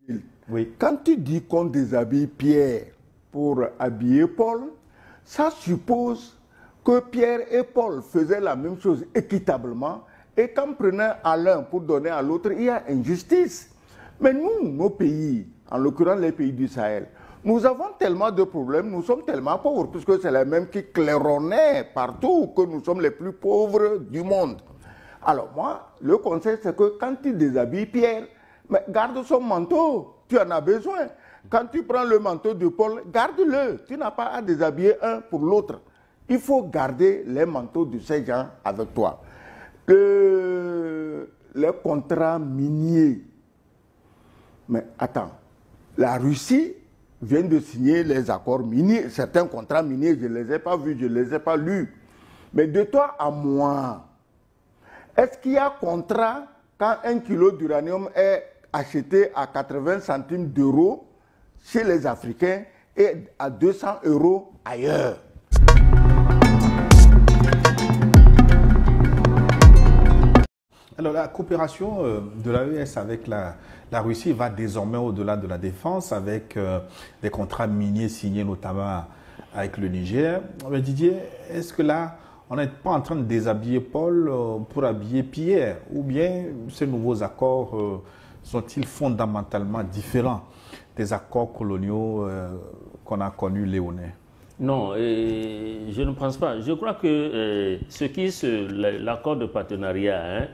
Oui. Quand tu dis qu'on déshabille Pierre pour habiller Paul, ça suppose que Pierre et Paul faisaient la même chose équitablement et qu'en prenant à l'un pour donner à l'autre, il y a injustice. Mais nous, nos pays, en l'occurrence les pays du Sahel, nous avons tellement de problèmes, nous sommes tellement pauvres, puisque c'est les mêmes qui claironnaient partout que nous sommes les plus pauvres du monde. Alors moi, le conseil, c'est que quand tu déshabilles Pierre, mais garde son manteau, tu en as besoin. Quand tu prends le manteau de Paul, garde-le. Tu n'as pas à déshabiller un pour l'autre. Il faut garder les manteaux de ces gens avec toi. Les contrats miniers. Mais attends, la Russie vient de signer les accords miniers. Certains contrats miniers, je ne les ai pas vus, je ne les ai pas lus. Mais de toi à moi, est-ce qu'il y a contrat quand 1 kilo d'uranium est acheté à 80 centimes d'euros chez les Africains et à 200 € ailleurs? Alors la coopération de l'AES avec la Russie va désormais au-delà de la défense avec des contrats miniers signés notamment avec le Niger. Mais Didier, est-ce que là, on n'est pas en train de déshabiller Paul pour habiller Pierre? Ou bien ces nouveaux accords sont-ils fondamentalement différents des accords coloniaux qu'on a connus léonais? Non, je ne pense pas. Je crois que l'accord de partenariat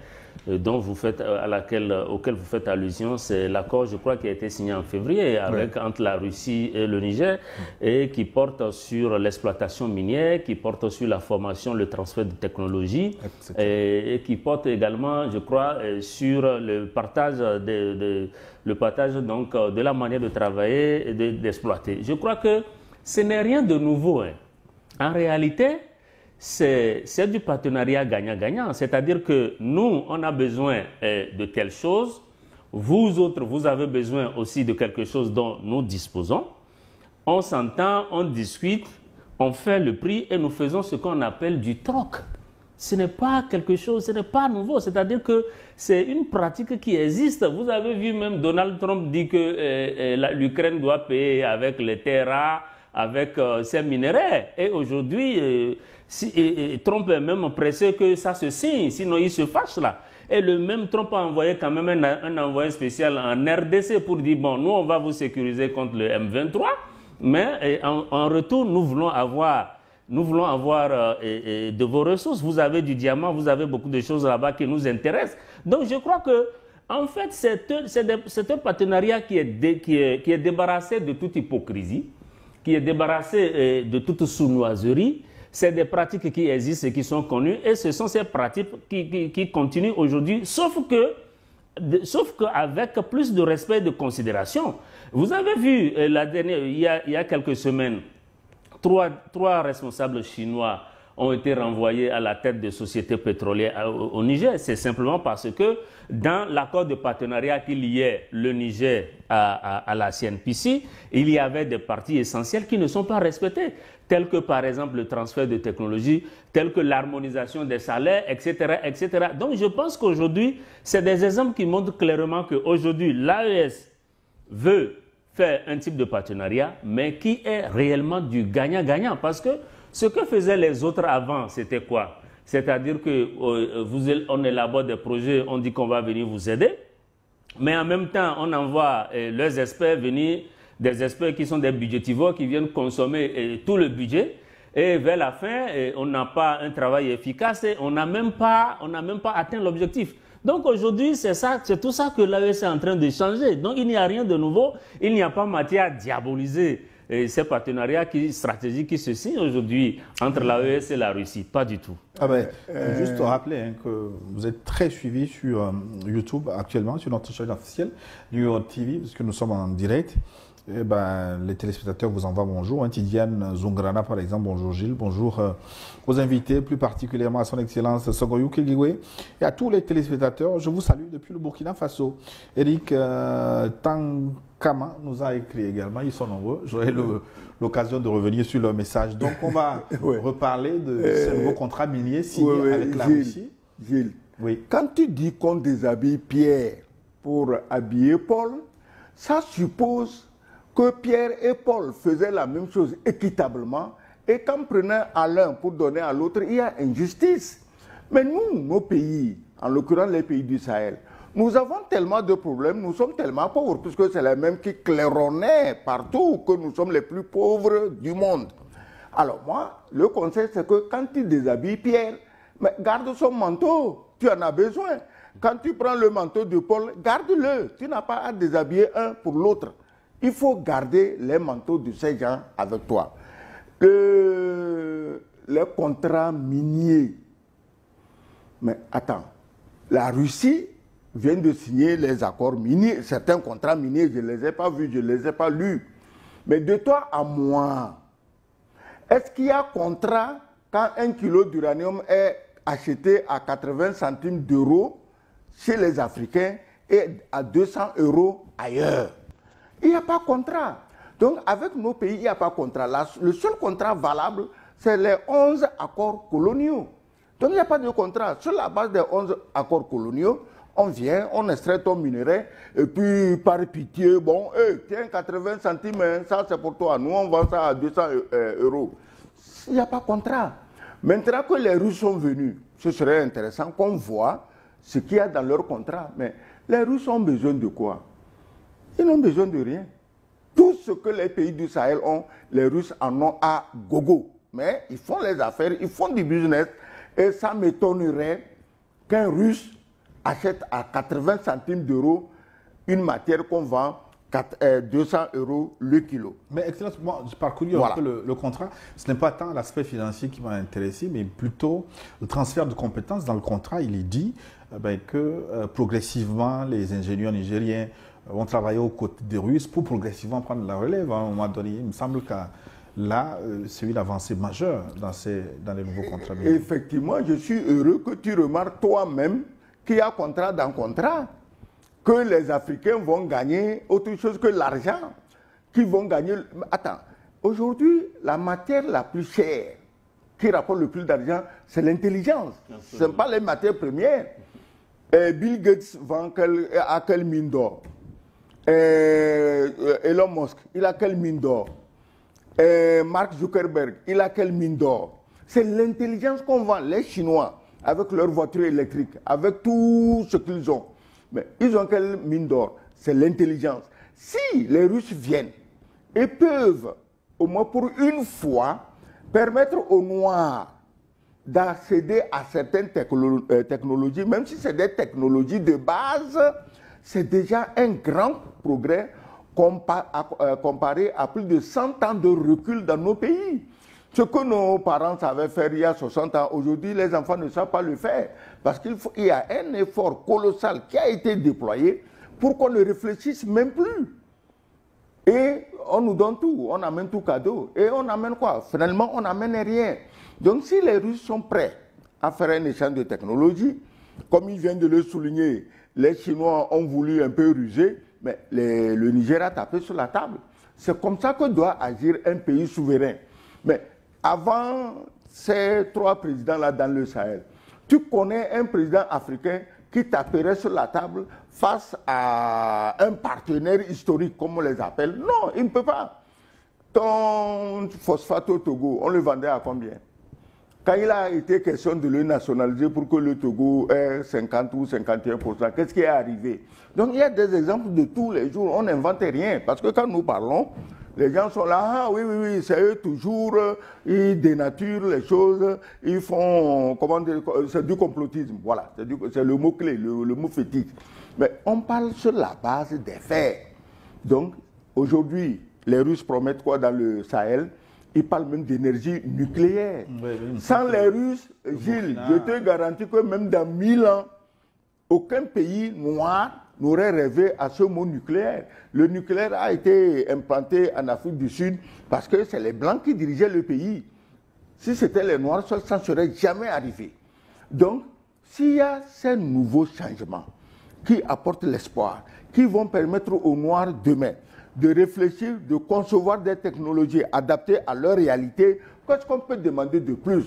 dont vous faites, auquel vous faites allusion, c'est l'accord, je crois, qui a été signé en février entre la Russie et le Niger et qui porte sur l'exploitation minière, qui porte sur la formation, le transfert de technologie et qui porte également, je crois, sur le partage donc, de la manière de travailler et d'exploiter. Je crois que ce n'est rien de nouveau. En réalité, c'est du partenariat gagnant-gagnant. C'est-à-dire que nous, on a besoin de telle chose. Vous autres, vous avez besoin aussi de quelque chose dont nous disposons. On s'entend, on discute, on fait le prix et nous faisons ce qu'on appelle du troc. Ce n'est pas quelque chose, ce n'est pas nouveau. C'est-à-dire que c'est une pratique qui existe. Vous avez vu même Donald Trump dire que l'Ukraine doit payer avec les terres rares, avec ses minerais. Et aujourd'hui, Trump est même pressé que ça se signe, sinon il se fâche là. Et le même Trump a envoyé quand même un envoyé spécial en RDC pour dire, bon, nous on va vous sécuriser contre le M23, mais en retour, nous voulons avoir de vos ressources. Vous avez du diamant, vous avez beaucoup de choses là-bas qui nous intéressent. Donc je crois que, en fait, c'est un partenariat qui est débarrassé de toute hypocrisie, qui est débarrassé de toute sournoiserie. C'est des pratiques qui existent et qui sont connues, et ce sont ces pratiques qui continuent aujourd'hui, sauf qu'avec plus de respect et de considération. Vous avez vu, il y a quelques semaines, trois responsables chinois ont été renvoyés à la tête de sociétés pétrolières au Niger. C'est simplement parce que dans l'accord de partenariat qui liait le Niger à la CNPC, il y avait des parties essentielles qui ne sont pas respectées, telles que par exemple le transfert de technologie, telles que l'harmonisation des salaires, etc., etc. Donc je pense qu'aujourd'hui, c'est des exemples qui montrent clairement qu'aujourd'hui, l'AES veut faire un type de partenariat, mais qui est réellement du gagnant-gagnant. Parce que ce que faisaient les autres avant, c'était quoi? C'est-à-dire qu'on élabore des projets, on dit qu'on va venir vous aider, mais en même temps, on envoie leurs experts venir, des experts qui sont des budgétivores, qui viennent consommer tout le budget, et vers la fin, on n'a pas un travail efficace, et on n'a même pas atteint l'objectif. Donc aujourd'hui, c'est tout ça que l'AES est en train de changer. Donc il n'y a rien de nouveau, il n'y a pas matière à diaboliser ces partenariats stratégiques qui se signent aujourd'hui entre l'AES et la Russie. Pas du tout. Juste rappeler que vous êtes très suivi sur YouTube actuellement, sur notre chaîne officielle, New York TV, parce que nous sommes en direct. Les téléspectateurs vous envoient bonjour. Tidiane Zungrana, par exemple, bonjour Gilles, bonjour aux invités, plus particulièrement à son Excellence Sogoyou Keligwe et à tous les téléspectateurs. Je vous salue depuis le Burkina Faso. Eric Tankama nous a écrit également, ils sont nombreux. J'aurai l'occasion de revenir sur leur message. Donc on va reparler de ce nouveau contrat minier signé avec la Russie. Gilles, quand tu dis qu'on déshabille Pierre pour habiller Paul, ça suppose que Pierre et Paul faisaient la même chose équitablement, et qu'en prenant à l'un pour donner à l'autre, il y a injustice. Mais nous, nos pays, en l'occurrence les pays du Sahel, nous avons tellement de problèmes, nous sommes tellement pauvres, puisque c'est les mêmes qui claironnaient partout que nous sommes les plus pauvres du monde. Alors moi, le conseil, c'est que quand tu déshabilles Pierre, mais garde son manteau, tu en as besoin. Quand tu prends le manteau de Paul, garde-le. Tu n'as pas à déshabiller un pour l'autre. Il faut garder les manteaux de ces gens avec toi. Les contrats miniers. Mais attends, la Russie vient de signer les accords miniers. Certains contrats miniers, je ne les ai pas vus, je ne les ai pas lus. Mais de toi à moi, est-ce qu'il y a contrat quand 1 kilo d'uranium est acheté à 80 centimes d'euros chez les Africains et à 200 € ailleurs? Il n'y a pas de contrat. Donc, avec nos pays, il n'y a pas de contrat. Le seul contrat valable, c'est les 11 accords coloniaux. Donc, il n'y a pas de contrat. Sur la base des 11 accords coloniaux, on vient, on extrait ton minerai, et puis, par pitié, bon, tiens, 80 centimes, ça c'est pour toi. Nous, on vend ça à 200 €. Il n'y a pas de contrat. Maintenant que les Russes sont venus, ce serait intéressant qu'on voit ce qu'il y a dans leur contrat. Mais les Russes ont besoin de quoi? Ils n'ont besoin de rien. Tout ce que les pays du Sahel ont, les Russes en ont à gogo. Mais ils font les affaires, ils font du business. Et ça m'étonnerait qu'un Russe achète à 80 centimes d'euros une matière qu'on vend 200 € le kilo. Mais Excellence, moi, j'ai parcouru un peu le contrat. Ce n'est pas tant l'aspect financier qui m'a intéressé, mais plutôt le transfert de compétences. Dans le contrat, il est dit que progressivement, les ingénieurs nigériens vont travailler aux côtés des Russes pour progressivement prendre la relève. À un moment donné, il me semble que là, c'est une avancée majeure dans les nouveaux contrats. Effectivement, je suis heureux que tu remarques toi-même qu'il y a contrat dans contrat, que les Africains vont gagner autre chose que l'argent, qu'ils vont gagner. Attends, aujourd'hui, la matière la plus chère qui rapporte le plus d'argent, c'est l'intelligence. Ce n'est pas les matières premières. Bill Gates vend à quelle mine d'or? Elon Musk, il a quelle mine d'or? Mark Zuckerberg, il a quelle mine d'or? C'est l'intelligence qu'on vend. Les Chinois, avec leurs voitures électriques, avec tout ce qu'ils ont. Mais ils ont quelle mine d'or? C'est l'intelligence. Si les Russes viennent et peuvent, au moins pour une fois, permettre aux Noirs d'accéder à certaines technologies, même si c'est des technologies de base, c'est déjà un grand progrès comparé à plus de 100 ans de recul dans nos pays. Ce que nos parents savaient faire il y a 60 ans, aujourd'hui, les enfants ne savent pas le faire. Parce qu'il y a un effort colossal qui a été déployé pour qu'on ne réfléchisse même plus. Et on nous donne tout, on amène tout cadeau. Et on amène quoi? Finalement, on n'amène rien. Donc si les Russes sont prêts à faire un échange de technologie, comme ils viennent de le souligner, les Chinois ont voulu un peu ruser, mais le Niger a tapé sur la table. C'est comme ça que doit agir un pays souverain. Mais avant ces 3 présidents-là dans le Sahel, tu connais un président africain qui taperait sur la table face à un partenaire historique, comme on les appelle? Non, il ne peut pas. Ton phosphate au Togo, on le vendait à combien? Quand il a été question de le nationaliser pour que le Togo ait 50 ou 51%, qu'est-ce qui est arrivé? Donc il y a des exemples de tous les jours, on n'invente rien. Parce que quand nous parlons, les gens sont là, ah oui, c'est eux toujours, ils dénaturent les choses, ils font, comment dire, c'est du complotisme, voilà, c'est le mot-clé, le mot fétiche. Mais on parle sur la base des faits. Donc, aujourd'hui, les Russes promettent quoi dans le Sahel? Ils parlent même d'énergie nucléaire. Oui, sans les Russes, Gilles, je te garantis que même dans 1000 ans, aucun pays noir n'aurait rêvé à ce mot nucléaire. Le nucléaire a été implanté en Afrique du Sud parce que c'est les Blancs qui dirigeaient le pays. Si c'était les Noirs, ça ne serait jamais arrivé. Donc, s'il y a ces nouveaux changements qui apportent l'espoir, qui vont permettre aux Noirs demain de réfléchir, de concevoir des technologies adaptées à leur réalité, qu'est-ce qu'on peut demander de plus?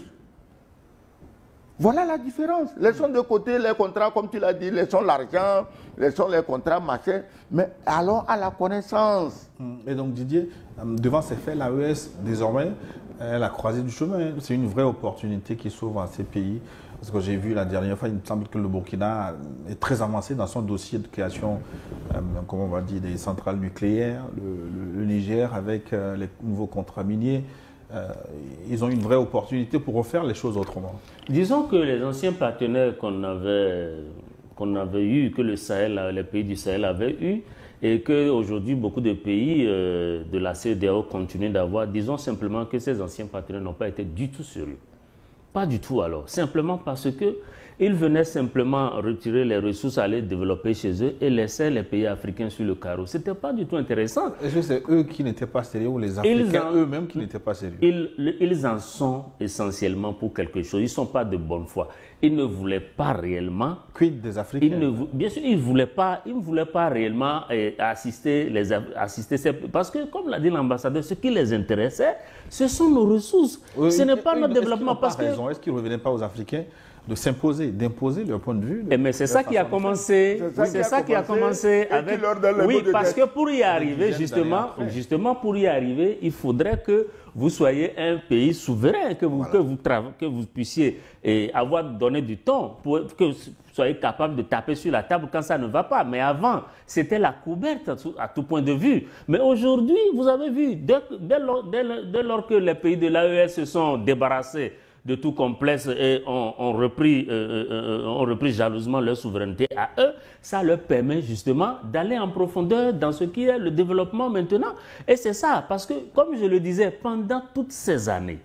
Voilà la différence. Laissons de côté les contrats, comme tu l'as dit, laissons l'argent, laissons les contrats, machin, mais allons à la connaissance. Et donc Didier, devant ces faits, l'AES, désormais, elle a croisé du chemin. C'est une vraie opportunité qui s'ouvre à ces pays. Parce que j'ai vu la dernière fois, il me semble que le Burkina est très avancé dans son dossier de création, comment on va dire, des centrales nucléaires. Le Niger, avec les nouveaux contrats miniers, ils ont une vraie opportunité pour refaire les choses autrement. Disons que les anciens partenaires qu'on avait eu, que le Sahel, les pays du Sahel avaient eu, et qu'aujourd'hui beaucoup de pays de la CEDEAO continuent d'avoir, disons simplement que ces anciens partenaires n'ont pas été du tout sérieux. Pas du tout alors, simplement parce qu'ils venaient simplement retirer les ressources, aller développer chez eux et laisser les pays africains sur le carreau. Ce n'était pas du tout intéressant. Est-ce que c'est eux qui n'étaient pas sérieux ou les Africains eux-mêmes qui n'étaient pas sérieux? Ils en sont essentiellement pour quelque chose. Ils ne sont pas de bonne foi. Ils ne voulaient pas réellement... Quid des Africains? Bien sûr, ils ne voulaient pas réellement assister parce que, comme l'a dit l'ambassadeur, ce qui les intéressait, ce sont nos ressources. Oui, ce n'est pas notre développement. Est-ce qu'il ne revenait pas aux Africains de s'imposer, d'imposer leur point de vue? Mais c'est ça qui a commencé. C'est ça qui a commencé avec... Oui, parce que pour y arriver, justement pour y arriver, il faudrait que vous soyez un pays souverain, que vous puissiez avoir donné du temps, pour que vous soyez capable de taper sur la table quand ça ne va pas. Mais avant, c'était la couberte à tout point de vue. Mais aujourd'hui, vous avez vu, dès lors que les pays de l'AES se sont débarrassés de tout complexe et ont repris jalousement leur souveraineté à eux, ça leur permet justement d'aller en profondeur dans ce qui est le développement maintenant. Et c'est ça, parce que, comme je le disais, pendant toutes ces années,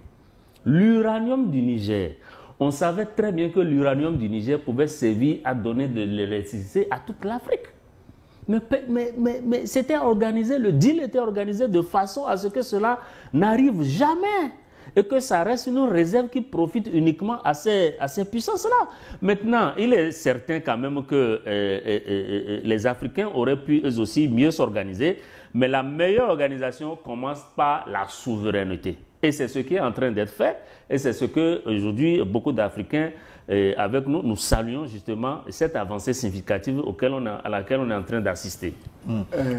l'uranium du Niger, on savait très bien que l'uranium du Niger pouvait servir à donner de l'électricité à toute l'Afrique. Mais c'était organisé, le deal était organisé de façon à ce que cela n'arrive jamais. Et que ça reste une réserve qui profite uniquement à ces puissances-là. Maintenant, il est certain quand même que les Africains auraient pu eux aussi mieux s'organiser, mais la meilleure organisation commence par la souveraineté. Et c'est ce qui est en train d'être fait, et c'est ce que aujourd'hui beaucoup d'Africains avec nous, nous saluons justement cette avancée significative à laquelle on est en train d'assister.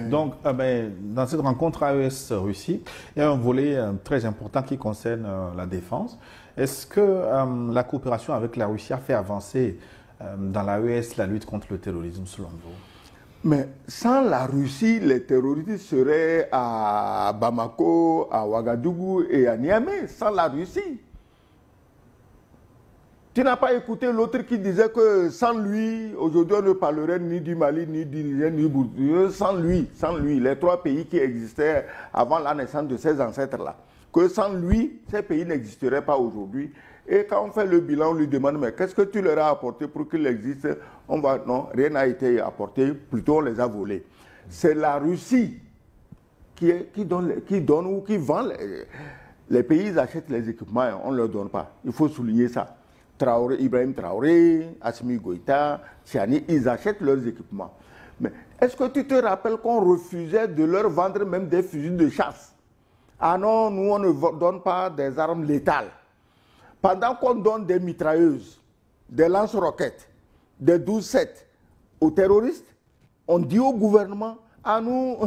Donc, dans cette rencontre AES-Russie, il y a un volet très important qui concerne la défense. Est-ce que la coopération avec la Russie a fait avancer dans l'AES la lutte contre le terrorisme, selon vous? Mais sans la Russie, les terroristes seraient à Bamako, à Ouagadougou et à Niamey, sans la Russie. Tu n'as pas écouté l'autre qui disait que sans lui, aujourd'hui on ne parlerait ni du Mali, ni du Niger, ni du Burkina. Sans lui, les trois pays qui existaient avant la naissance de ces ancêtres-là. Que sans lui, ces pays n'existeraient pas aujourd'hui. Et quand on fait le bilan, on lui demande, mais qu'est-ce que tu leur as apporté pour qu'ils existent? On va, non, rien n'a été apporté, plutôt on les a volés. C'est la Russie qui donne ou qui vend. Les pays achètent les équipements, on ne leur donne pas. Il faut souligner ça. Ibrahim Traoré, Assimi Goïta, Tiani, ils achètent leurs équipements. Mais est-ce que tu te rappelles qu'on refusait de leur vendre même des fusils de chasse? Ah non, nous on ne donne pas des armes létales. Pendant qu'on donne des mitrailleuses, des lance-roquettes, des 12-7 aux terroristes, on dit au gouvernement, ah nous,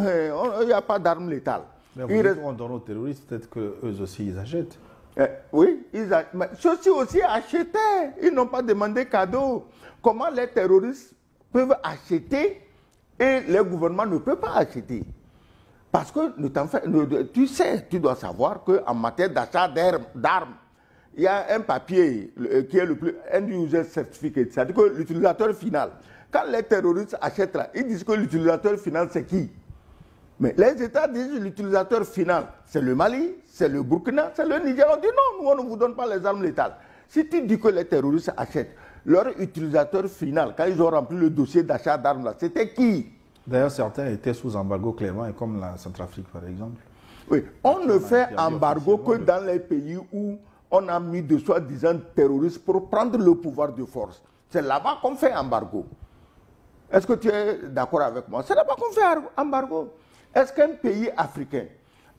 il n'y a pas d'armes létales. Mais on donne aux terroristes, peut-être qu'eux aussi ils achètent. Oui, mais ceux-ci aussi achetaient. Ils n'ont pas demandé cadeau. Comment les terroristes peuvent acheter et le gouvernement ne peut pas acheter? Parce que, tu sais, tu dois savoir qu'en matière d'achat d'armes, il y a un papier qui est le plus end-user certificate, c'est-à-dire que l'utilisateur final. Quand les terroristes achètent là, ils disent que l'utilisateur final, c'est qui? Mais les États disent l'utilisateur final, c'est le Mali, c'est le Burkina, c'est le Niger. On dit non, nous on ne vous donne pas les armes létales. Si tu dis que les terroristes achètent, leur utilisateur final, quand ils ont rempli le dossier d'achat d'armes là, c'était qui? D'ailleurs, certains étaient sous embargo clairement, comme la Centrafrique par exemple. Oui, on ne fait embargo que dans les pays où on a mis de soi-disant terroristes pour prendre le pouvoir de force. C'est là-bas qu'on fait embargo. Est-ce que tu es d'accord avec moi? C'est là-bas qu'on fait embargo. Est-ce qu'un pays africain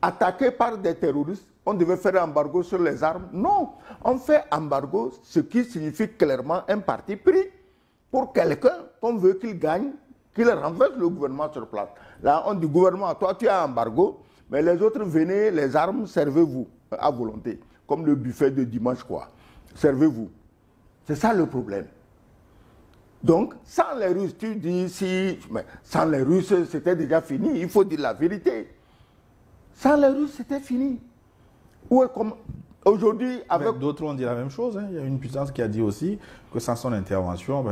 attaqués par des terroristes, on devait faire embargo sur les armes. Non, on fait embargo, ce qui signifie clairement un parti pris pour quelqu'un qu'on veut qu'il gagne, qu'il renverse le gouvernement sur place. Là, on dit gouvernement, toi tu as embargo, mais les autres venez, les armes, servez-vous à volonté, comme le buffet de dimanche quoi. Servez-vous. C'est ça le problème. Donc, sans les Russes, tu dis si, mais sans les Russes, c'était déjà fini, il faut dire la vérité. Sans les Russes, c'était fini. Aujourd'hui, avec... D'autres ont dit la même chose. Hein. Il y a une puissance qui a dit aussi que sans son intervention,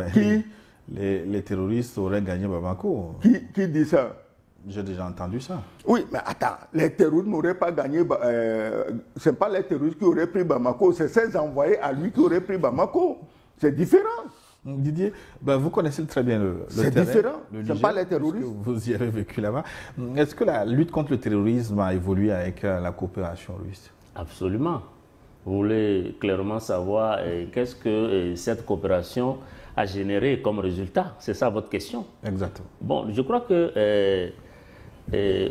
les terroristes auraient gagné Bamako. Qui dit ça? J'ai déjà entendu ça. Oui, mais attends, les terroristes n'auraient pas gagné... ce n'est pas les terroristes qui auraient pris Bamako, c'est ses envoyés à lui qui auraient pris Bamako. C'est différent. Didier, vous connaissez très bien le terrain. C'est différent, ce n'est pas les terroristes. terroristes. Vous y avez vécu là-bas. Est-ce que la lutte contre le terrorisme a évolué avec la coopération russe? Absolument. Vous voulez clairement savoir qu'est-ce que cette coopération a généré comme résultat? C'est ça votre question? Exactement. Bon, je crois que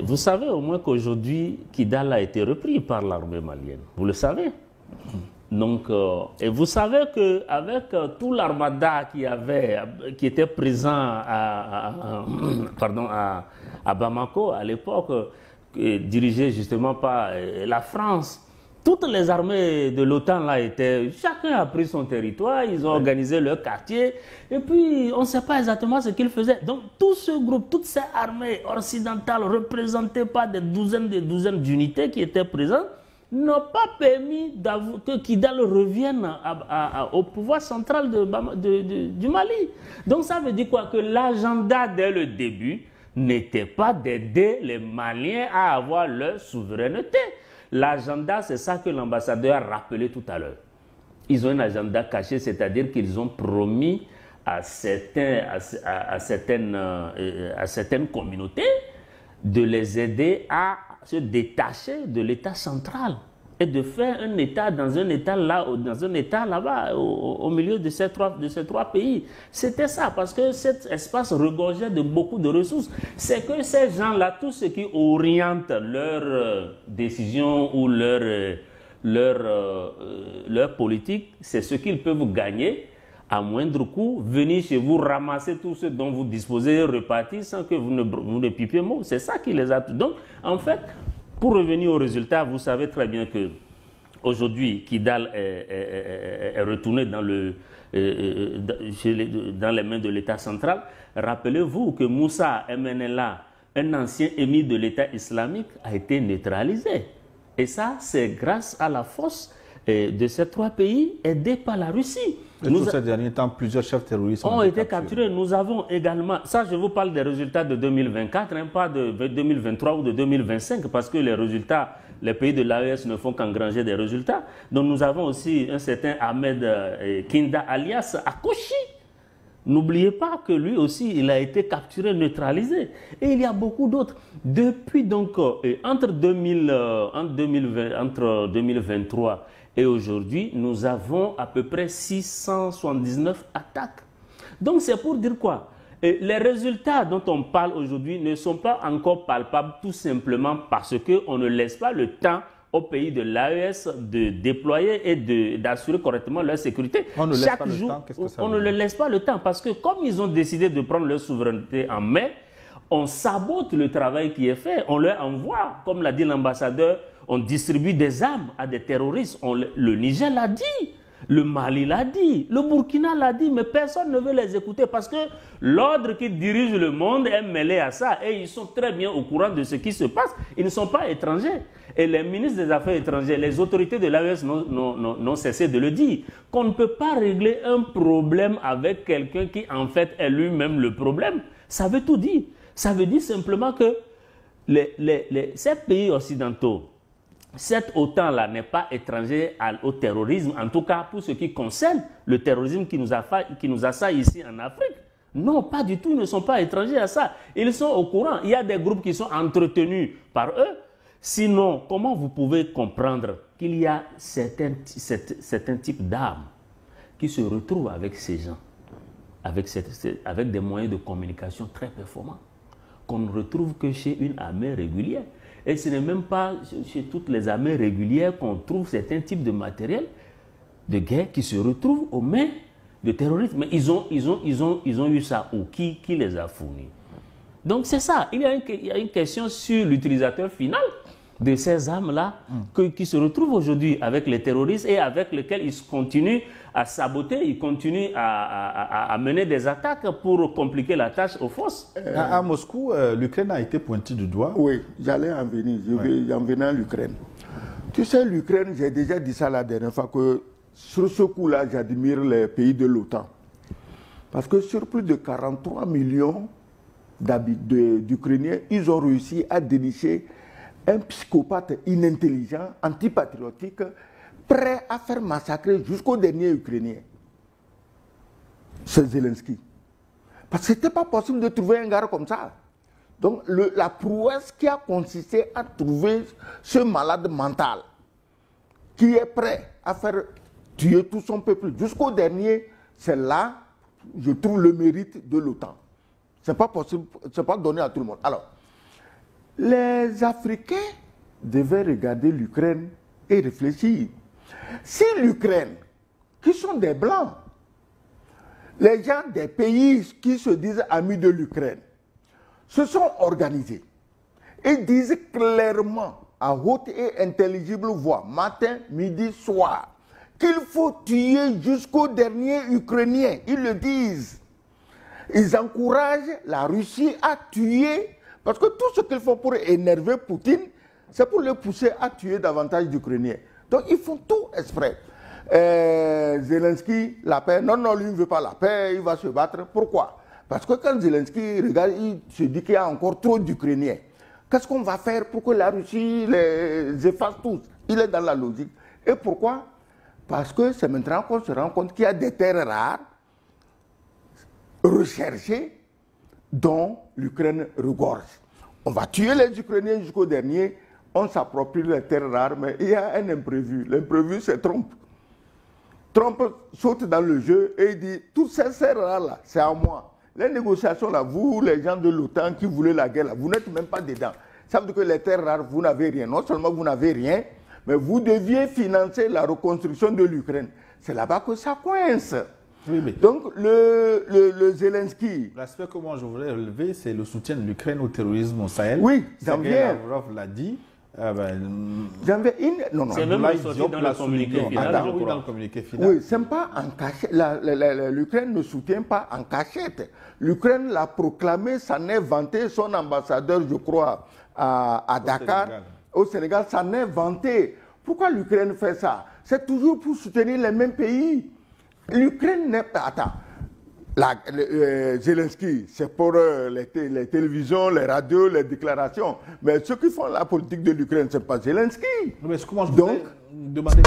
vous savez au moins qu'aujourd'hui, Kidal a été repris par l'armée malienne. Vous le savez? Donc, et vous savez qu'avec tout l'armada qui était présent à Bamako à l'époque, dirigé justement par la France, toutes les armées de l'OTAN là étaient, chacun a pris son territoire, ils ont organisé leur quartier, et puis on ne sait pas exactement ce qu'ils faisaient. Donc tout ce groupe, toutes ces armées occidentales représentées par des douzaines d'unités qui étaient présentes, n'ont pas permis que Kidal revienne au pouvoir central du Mali. Donc ça veut dire quoi? Que l'agenda dès le début n'était pas d'aider les Maliens à avoir leur souveraineté. L'agenda, c'est ça que l'ambassadeur a rappelé tout à l'heure. Ils ont un agenda caché, c'est-à-dire qu'ils ont promis à certaines communautés de les aider à se détacher de l'État central et de faire un État dans un État là-bas, au milieu de ces trois pays. C'était ça, parce que cet espace regorgeait de beaucoup de ressources. C'est que ces gens-là, tout ce qui oriente leurs décisions ou leur politique, c'est ce qu'ils peuvent gagner à moindre coût, venir chez vous ramasser tout ce dont vous disposez, repartir sans que vous ne pipiez mot. C'est ça qui les a... Donc, en fait, pour revenir au résultat, vous savez très bien que aujourd'hui, Kidal est retourné dans les mains de l'État central. Rappelez-vous que Moussa Emenela, un ancien émir de l'État islamique, a été neutralisé. Et ça, c'est grâce à la force de ces trois pays aidés par la Russie. Et tous ces derniers temps, plusieurs chefs terroristes ont été capturés. Nous avons également, ça je vous parle des résultats de 2024, hein, pas de 2023 ou de 2025, parce que les résultats, les pays de l'AES ne font qu'engranger des résultats. Donc nous avons aussi un certain Ahmed Kinda alias Akoshi. N'oubliez pas que lui aussi, il a été capturé, neutralisé. Et il y a beaucoup d'autres. Depuis donc, entre 2023 et aujourd'hui, nous avons à peu près 679 attaques. Donc c'est pour dire quoi? Les résultats dont on parle aujourd'hui ne sont pas encore palpables tout simplement parce qu'on ne laisse pas le temps aux pays de l'AES de déployer et d'assurer correctement leur sécurité. On ne laisse pas le temps, qu'est-ce que ça veut dire? On ne laisse pas le temps parce que comme ils ont décidé de prendre leur souveraineté en main, on sabote le travail qui est fait, on leur envoie, comme l'a dit l'ambassadeur, on distribue des armes à des terroristes. Le Niger l'a dit, le Mali l'a dit, le Burkina l'a dit, mais personne ne veut les écouter parce que l'ordre qui dirige le monde est mêlé à ça et ils sont très bien au courant de ce qui se passe. Ils ne sont pas étrangers. Et les ministres des Affaires étrangères, les autorités de l'AES n'ont cessé de le dire, qu'on ne peut pas régler un problème avec quelqu'un qui en fait est lui-même le problème. Ça veut tout dire. Ça veut dire simplement que ces pays occidentaux, cette OTAN-là n'est pas étranger au terrorisme, en tout cas pour ce qui concerne le terrorisme qui nous assaille ici en Afrique. Non, pas du tout, ils ne sont pas étrangers à ça. Ils sont au courant. Il y a des groupes qui sont entretenus par eux. Sinon, comment vous pouvez comprendre qu'il y a certains types d'armes qui se retrouvent avec ces gens, avec des moyens de communication très performants, qu'on ne retrouve que chez une armée régulière. Et ce n'est même pas chez toutes les armées régulières qu'on trouve certains types de matériel de guerre qui se retrouvent aux mains de terroristes. Mais ils ont eu ça où? Qui les a fournis? Donc c'est ça. Il y a une question sur l'utilisateur final de ces armes-là qui se retrouvent aujourd'hui avec les terroristes et avec lesquels ils continuent à saboter, ils continuent à mener des attaques pour compliquer la tâche aux forces. À Moscou, l'Ukraine a été pointée du doigt. Oui, j'allais en venir. J'en venais à l'Ukraine. Tu sais, l'Ukraine, j'ai déjà dit ça la dernière fois, que sur ce coup-là, j'admire les pays de l'OTAN. Parce que sur plus de 43 millions d'Ukrainiens, ils ont réussi à dénicher un psychopathe inintelligent, antipatriotique, prêt à faire massacrer jusqu'au dernier Ukrainien. C'est Zelensky. Parce que ce n'était pas possible de trouver un gars comme ça. Donc la prouesse qui a consisté à trouver ce malade mental qui est prêt à faire tuer tout son peuple jusqu'au dernier, c'est là, je trouve, le mérite de l'OTAN. Ce n'est pas possible, ce n'est pas donné à tout le monde. Alors, les Africains devaient regarder l'Ukraine et réfléchir. Si l'Ukraine, qui sont des Blancs, les gens des pays qui se disent amis de l'Ukraine, se sont organisés et disent clairement, à haute et intelligible voix, matin, midi, soir, qu'il faut tuer jusqu'au dernier Ukrainien. Ils le disent. Ils encouragent la Russie à tuer, parce que tout ce qu'ils font pour énerver Poutine, c'est pour le pousser à tuer davantage d'Ukrainiens. Donc ils font tout exprès. Zelensky, la paix, non, lui ne veut pas la paix, il va se battre. Pourquoi? Parce que quand Zelensky regarde, il se dit qu'il y a encore trop d'Ukrainiens. Qu'est-ce qu'on va faire pour que la Russie les efface tous? Il est dans la logique. Et pourquoi? Parce que c'est maintenant qu'on se rend compte qu'il y a des terres rares recherchées dont l'Ukraine regorge. On va tuer les Ukrainiens jusqu'au dernier, on s'approprie les terres rares, mais il y a un imprévu. L'imprévu, c'est Trump. Trump saute dans le jeu et il dit, toutes ces terres rares-là, c'est à moi. Les négociations, là, vous, les gens de l'OTAN qui voulaient la guerre, là, vous n'êtes même pas dedans. Ça veut dire que les terres rares, vous n'avez rien. Non seulement vous n'avez rien, mais vous deviez financer la reconstruction de l'Ukraine. C'est là-bas que ça coince. Oui, mais donc, le Zelensky... L'aspect que moi je voudrais relever, c'est le soutien de l'Ukraine au terrorisme au Sahel. Oui, j'en viens. Lavrov l'a dit. J'en viens non. C'est même sorti dans le communiqué final, je crois. Dans le communiqué final. Oui, c'est pas en cachette. L'Ukraine ne soutient pas en cachette. L'Ukraine l'a proclamé, s'en est vanté, son ambassadeur, je crois, à Dakar, au Sénégal, s'en est vanté. Pourquoi l'Ukraine fait ça? C'est toujours pour soutenir les mêmes pays. L'Ukraine n'est pas... Attends. Zelensky, c'est pour les télévisions, les radios, les déclarations. Mais ceux qui font la politique de l'Ukraine, ce n'est pas Zelensky. Mais comment je voudrais demander...